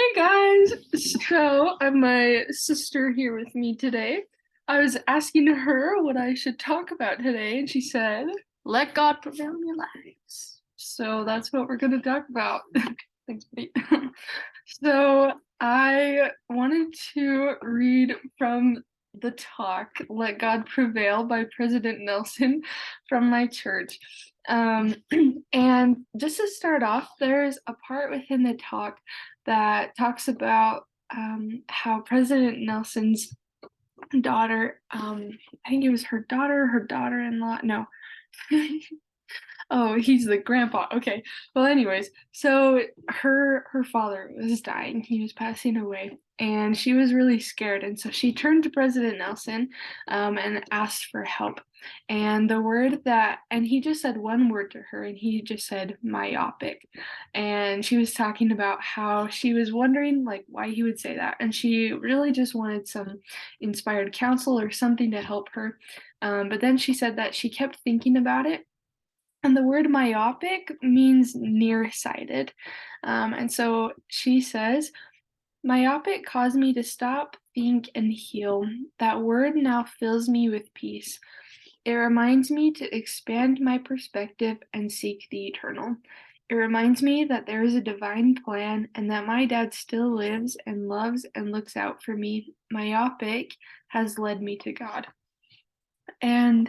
Hey guys! So, I have my sister here with me today. I was asking her what I should talk about today, and she said, let God prevail in your lives. So, that's what we're going to talk about. Thanks, buddy. So, I wanted to read from the talk, Let God Prevail by President Nelson from my church. Um, and just to start off, there's a part within the talk that talks about how President Nelson's daughter, I think it was her daughter-in-law, no, oh, he's the grandpa. Okay. Well, anyways, so her father was dying. He was passing away, and she was really scared. And so she turned to President Nelson, and asked for help. And he just said one word to her, and he just said myopic. And she was talking about how she was wondering like why he would say that, and she really just wanted some inspired counsel or something to help her. But then she said that she kept thinking about it, and the word myopic means nearsighted. And so she says, myopic caused me to stop, think, and heal. That word now fills me with peace. It reminds me to expand my perspective and seek the eternal. It reminds me that there is a divine plan and that my dad still lives and loves and looks out for me. Myopic has led me to God. And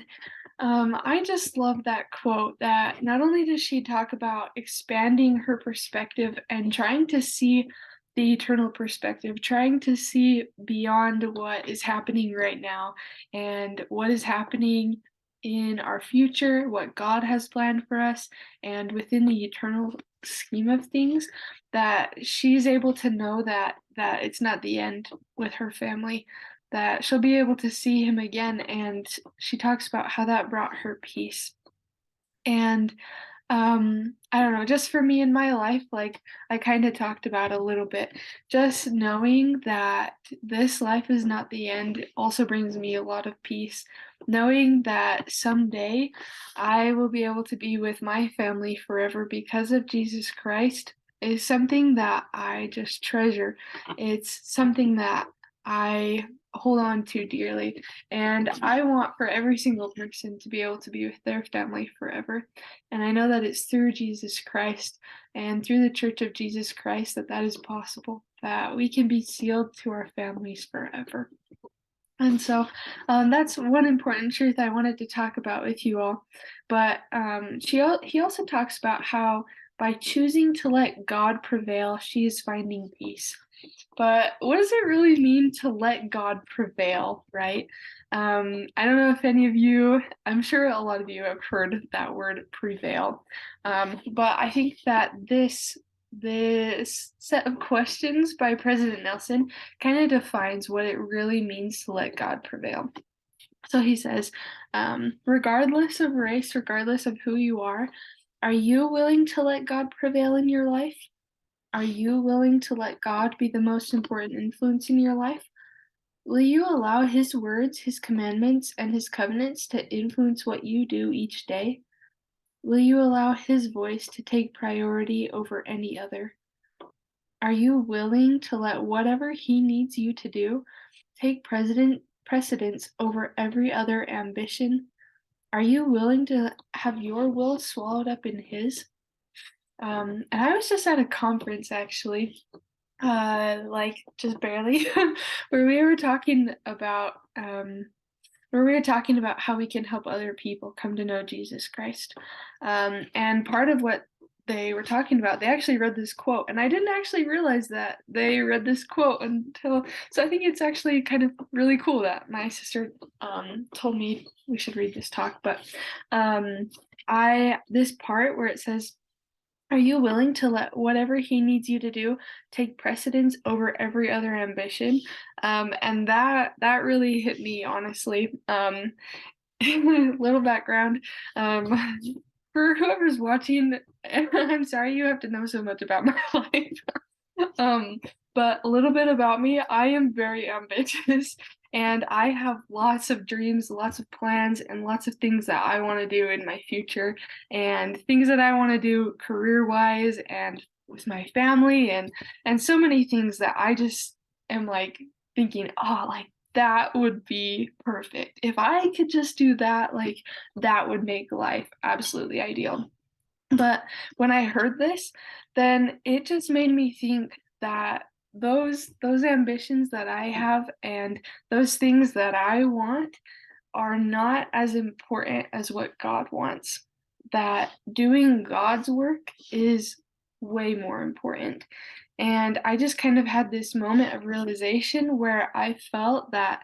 I just love that quote that not only does she talk about expanding her perspective and trying to see the eternal perspective, trying to see beyond what is happening right now and what is happening in our future, what God has planned for us, and within the eternal scheme of things, that she's able to know that it's not the end with her family, that she'll be able to see him again. And she talks about how that brought her peace. And I don't know, just for me in my life, like I kind of talked about a little bit, just knowing that this life is not the end also brings me a lot of peace. Knowing that someday I will be able to be with my family forever because of Jesus Christ is something that I just treasure. It's something that I hold on to dearly, and I want for every single person to be able to be with their family forever. And I know that it's through Jesus Christ and through the Church of Jesus Christ that that is possible, that we can be sealed to our families forever. And so that's one important truth I wanted to talk about with you all. But he also talks about how by choosing to let God prevail, she is finding peace. But what does it really mean to let God prevail, right? I don't know if any of you, I'm sure a lot of you have heard that word prevail. But I think that this set of questions by President Nelson kind of defines what it really means to let God prevail. So he says, regardless of race, regardless of who you are you willing to let God prevail in your life? Are you willing to let God be the most important influence in your life? Will you allow His words, His commandments, and His covenants to influence what you do each day? Will you allow His voice to take priority over any other? Are you willing to let whatever He needs you to do take precedence over every other ambition? Are you willing to have your will swallowed up in His? And I was just at a conference actually, like just barely, where we were talking about how we can help other people come to know Jesus Christ. And part of what they were talking about, they actually read this quote, and I didn't actually realize that they read this quote until, so I think it's actually kind of really cool that my sister told me we should read this talk. But this part where it says, are you willing to let whatever he needs you to do take precedence over every other ambition? And that really hit me, honestly. Little background. Um, for whoever's watching, I'm sorry you have to know so much about my life. Um, but a little bit about me, I am very ambitious and I have lots of dreams, lots of plans, and lots of things that I want to do in my future, and things that I want to do career-wise and with my family and so many things that I just am like thinking, oh, like that would be perfect. If I could just do that, like that would make life absolutely ideal. But when I heard this, then it just made me think that those ambitions that I have and those things that I want are not as important as what God wants. That doing God's work is way more important. And I just kind of had this moment of realization where I felt that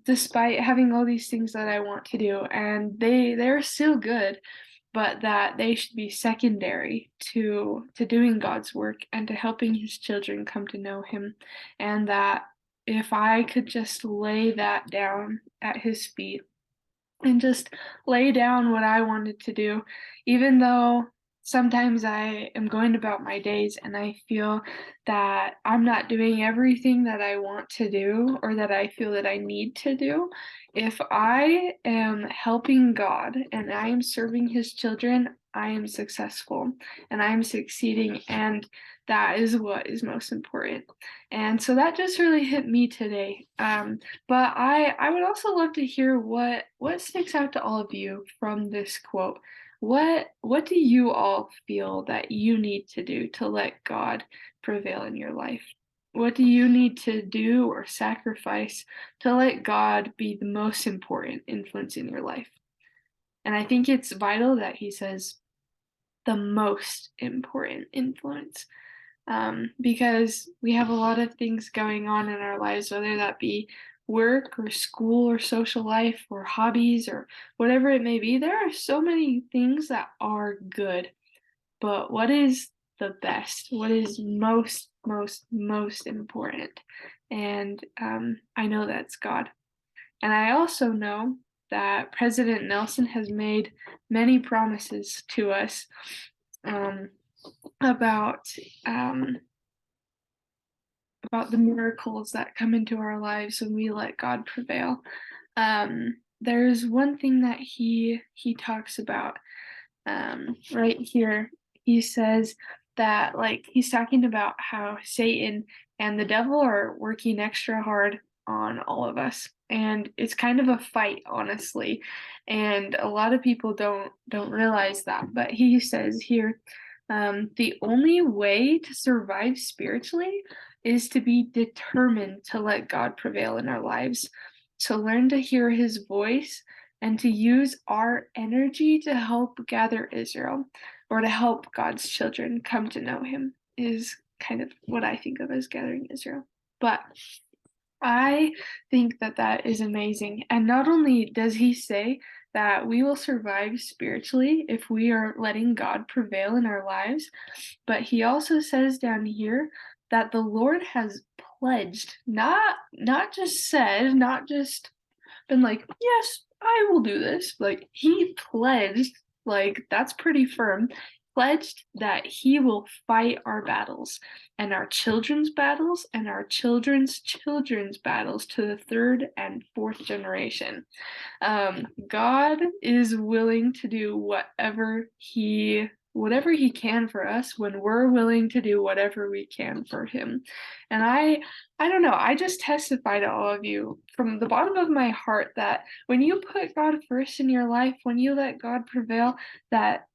despite having all these things that I want to do, and they're still good, but that they should be secondary to doing God's work and to helping his children come to know him, and that if I could just lay that down at his feet and just lay down what I wanted to do, even though sometimes I am going about my days and I feel that I'm not doing everything that I want to do or that I feel that I need to do. If I am helping God and I am serving his children, I am successful and I am succeeding, and that is what is most important. And so that just really hit me today. But I would also love to hear what sticks out to all of you from this quote. What do you all feel that you need to do to let God prevail in your life? What do you need to do or sacrifice to let God be the most important influence in your life? And I think it's vital that he says the most important influence, because we have a lot of things going on in our lives, whether that be work or school or social life or hobbies or whatever it may be. There are so many things that are good, but what is the best? What is most important? And I know that's God. And I also know that President Nelson has made many promises to us um, about um, about the miracles that come into our lives when we let God prevail. There's one thing that he talks about right here. He says that, like, he's talking about how Satan and the devil are working extra hard on all of us, and it's kind of a fight, honestly, and a lot of people don't realize that. But he says here, the only way to survive spiritually is to be determined to let God prevail in our lives, to learn to hear his voice, and to use our energy to help gather Israel or to help God's children come to know him, is kind of what I think of as gathering Israel. But I think that that is amazing. And not only does he say that we will survive spiritually if we are letting God prevail in our lives, but he also says down here that the Lord has pledged, not just said, not just been like, yes, I will do this. Like, he pledged, like, that's pretty firm, pledged that he will fight our battles and our children's battles and our children's battles to the third and fourth generation. God is willing to do whatever he can for us when we're willing to do whatever we can for him. And I don't know, I just testify to all of you from the bottom of my heart that when you put God first in your life, when you let God prevail, that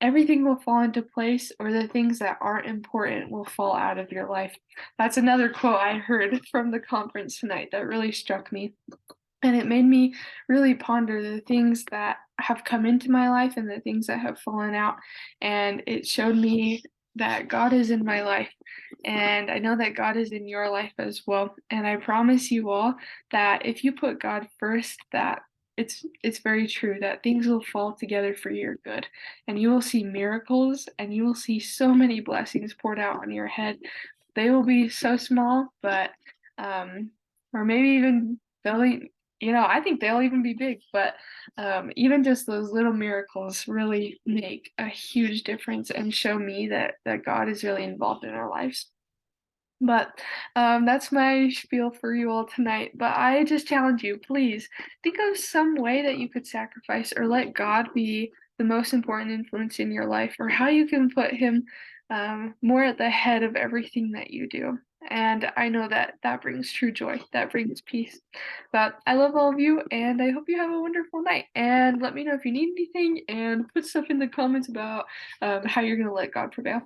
everything will fall into place, or the things that aren't important will fall out of your life. That's another quote I heard from the conference tonight that really struck me. And it made me really ponder the things that have come into my life and the things that have fallen out. And it showed me that God is in my life. And I know that God is in your life as well. And I promise you all that if you put God first, that it's very true that things will fall together for your good. And you will see miracles and you will see so many blessings poured out on your head. They will be so small, but or maybe even they'll, I think they'll even be big, but even just those little miracles really make a huge difference and show me that God is really involved in our lives. But that's my spiel for you all tonight. But I just challenge you, please think of some way that you could sacrifice or let God be the most important influence in your life, or how you can put him more at the head of everything that you do. And I know that that brings true joy, that brings peace. But I love all of you, and I hope you have a wonderful night. And let me know if you need anything, and put stuff in the comments about how you're going to let God prevail.